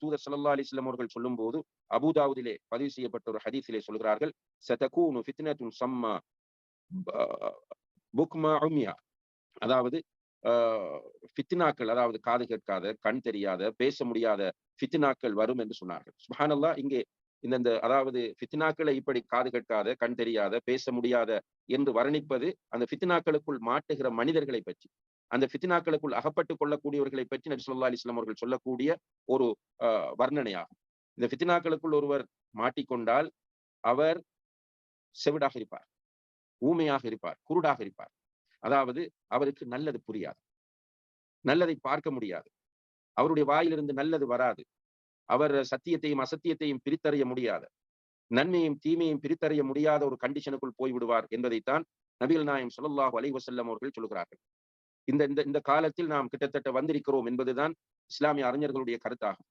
தூதர் ஸல்லல்லாஹு அலைஹி வஸல்லம் அவர்கள் சொல்லும் போது அபூதாவுதிலே பதிவு செய்யப்பட்ட ஒரு ஹதீஸிலே சொல்கிறார்கள், சதகூனு ஃபித்னத்துன் ஸம்மா புக்மா உம்யா. அதாவது ஃபித்னாக்கள், அதாவது காது கேட்காத, கண் தெரியாத, பேச முடியாத ஃபித்னாக்கள் வரும் என்று சொன்னார்கள். சுப்ஹானல்லாஹ். இங்கே இந்த அதாவது ஃபித்னாக்களை இப்படி காது கேட்காத, கண் தெரியாத, பேச முடியாத என்று வர்ணிப்பது அந்த ஃபித்னாக்களுக்குள் மாட்டுகிற மனிதர்களை பற்றி, அந்த ஃபித்னாக்களுக்குள் அகப்பட்டுக் கொள்ளக்கூடியவர்களை பற்றி நபி ஸல்லல்லாஹு அலைஹி வஸல்லம் அவர்கள் சொல்லக்கூடிய ஒரு வர்ணனையாகும். இந்த ஃபித்னாக்களுக்குள் ஒருவர் மாட்டிக்கொண்டால் அவர் செவிடாக இருப்பார், ஊமையாக இருப்பார், குருடாக இருப்பார். அதாவது அவருக்கு நல்லது புரியாது, நல்லதை பார்க்க முடியாது, அவருடைய வாயிலிருந்து நல்லது வராது, அவர் சத்தியத்தையும் அசத்தியத்தையும் பிரித்தறிய முடியாத, நன்மையும் தீமையும் பிரித்தறிய முடியாத ஒரு கண்டிஷனுக்குள் போய்விடுவார் என்பதைத்தான் நபிகள் நாயகம் ஸல்லல்லாஹு அலைஹி வஸல்லம் அவர்கள் சொல்கிறார்கள். இந்த இந்த இந்த காலத்தில் நாம் கிட்டத்தட்ட வந்திருக்கிறோம் என்பதுதான் இஸ்லாமிய அறிஞர்களுடைய கருத்தாகும்.